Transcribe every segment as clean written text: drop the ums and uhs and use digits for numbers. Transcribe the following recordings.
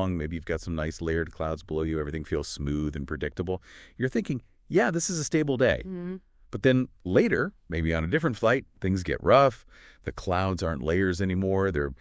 Maybe you've got some nice layered clouds below you. Everything feels smooth and predictable. You're thinking, yeah, this is a stable day. But then later, maybe on a different flight, things get rough. The clouds aren't layers anymore. They're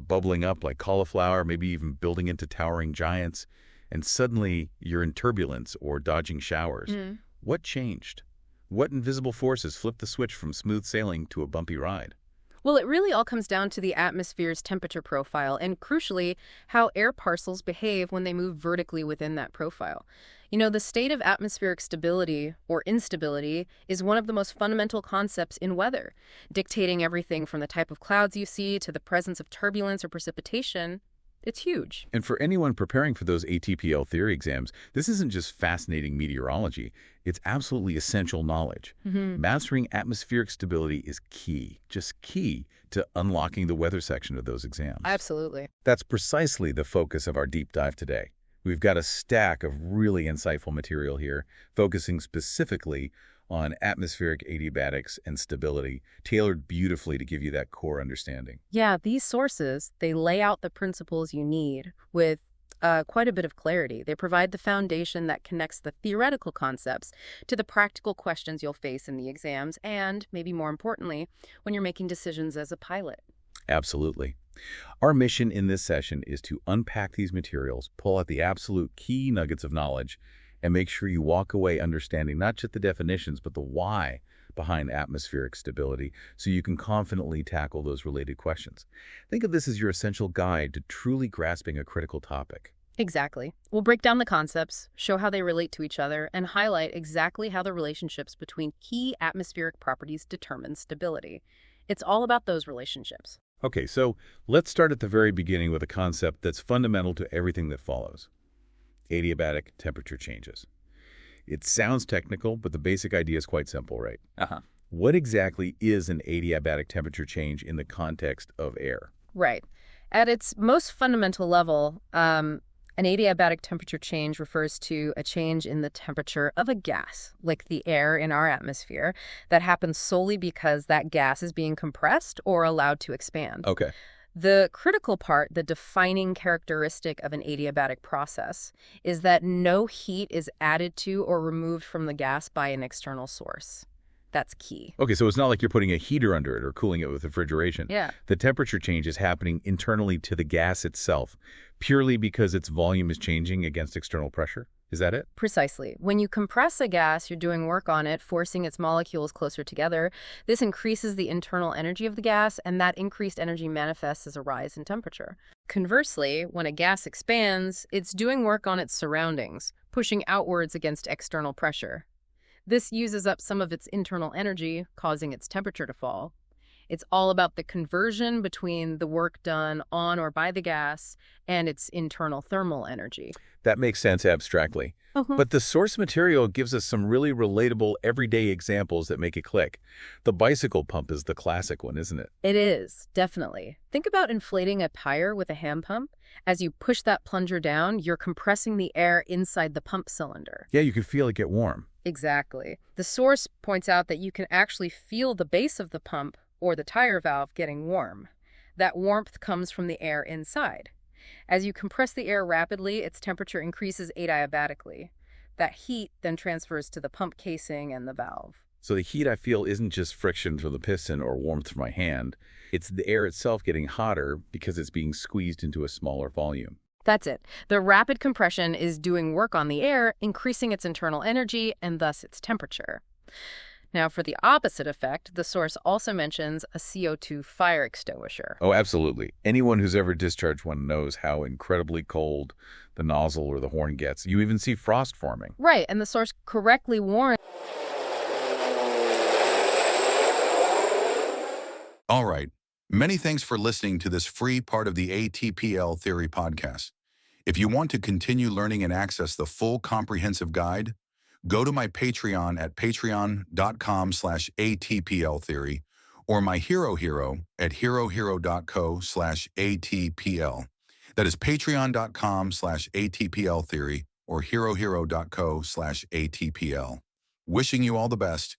bubbling up like cauliflower, maybe even building into towering giants. And suddenly you're in turbulence or dodging showers. What changed? What invisible forces flipped the switch from smooth sailing to a bumpy ride? Well, it really all comes down to the atmosphere's temperature profile and, crucially, how air parcels behave when they move vertically within that profile. You know, the state of atmospheric stability, or instability, is one of the most fundamental concepts in weather, dictating everything from the type of clouds you see to the presence of turbulence or precipitation. It's huge. And for anyone preparing for those ATPL theory exams, this isn't just fascinating meteorology. It's absolutely essential knowledge. Mastering atmospheric stability is key, just key, to unlocking the weather section of those exams. Absolutely. That's precisely the focus of our deep dive today. We've got a stack of really insightful material here, focusing specifically on atmospheric adiabatics and stability, tailored beautifully to give you that core understanding. Yeah, these sources, they lay out the principles you need with quite a bit of clarity. They provide the foundation that connects the theoretical concepts to the practical questions you'll face in the exams and, maybe more importantly, when you're making decisions as a pilot. Absolutely. Our mission in this session is to unpack these materials, pull out the absolute key nuggets of knowledge, and make sure you walk away understanding not just the definitions, but the why behind atmospheric stability, so you can confidently tackle those related questions. Think of this as your essential guide to truly grasping a critical topic. Exactly. We'll break down the concepts, show how they relate to each other, and highlight exactly how the relationships between key atmospheric properties determine stability. It's all about those relationships. Okay, so let's start at the very beginning with a concept that's fundamental to everything that follows. Adiabatic temperature changes. It sounds technical, but the basic idea is quite simple, right? What exactly is an adiabatic temperature change in the context of air? Right. At its most fundamental level, an adiabatic temperature change refers to a change in the temperature of a gas, like the air in our atmosphere, that happens solely because that gas is being compressed or allowed to expand. Okay. The critical part, the defining characteristic of an adiabatic process, is that no heat is added to or removed from the gas by an external source. That's key. Okay, so it's not like you're putting a heater under it or cooling it with refrigeration. Yeah. The temperature change is happening internally to the gas itself, purely because its volume is changing against external pressure. Is that it? Precisely. When you compress a gas, you're doing work on it, forcing its molecules closer together. This increases the internal energy of the gas, and that increased energy manifests as a rise in temperature. Conversely, when a gas expands, it's doing work on its surroundings, pushing outwards against external pressure. This uses up some of its internal energy, causing its temperature to fall. It's all about the conversion between the work done on or by the gas and its internal thermal energy. That makes sense abstractly. But the source material gives us some really relatable everyday examples that make it click. The bicycle pump is the classic one, isn't it? It is, definitely. Think about inflating a tire with a hand pump. As you push that plunger down, you're compressing the air inside the pump cylinder. Yeah, you can feel it get warm. Exactly. The source points out that you can actually feel the base of the pump or the tire valve getting warm. That warmth comes from the air inside. As you compress the air rapidly, its temperature increases adiabatically. That heat then transfers to the pump casing and the valve. So the heat I feel isn't just friction from the piston or warmth from my hand. It's the air itself getting hotter because it's being squeezed into a smaller volume. That's it. The rapid compression is doing work on the air, increasing its internal energy and thus its temperature. Now, for the opposite effect, the source also mentions a CO2 fire extinguisher. Oh, absolutely. Anyone who's ever discharged one knows how incredibly cold the nozzle or the horn gets. You even see frost forming. Right, and the source correctly warns. All right. Many thanks for listening to this free part of the ATPL Theory podcast. If you want to continue learning and access the full comprehensive guide, go to my Patreon at patreon.com/ATPLtheory or my Hero at herohero.co/ATPL. That is patreon.com/ATPLtheory or herohero.co/ATPL. Wishing you all the best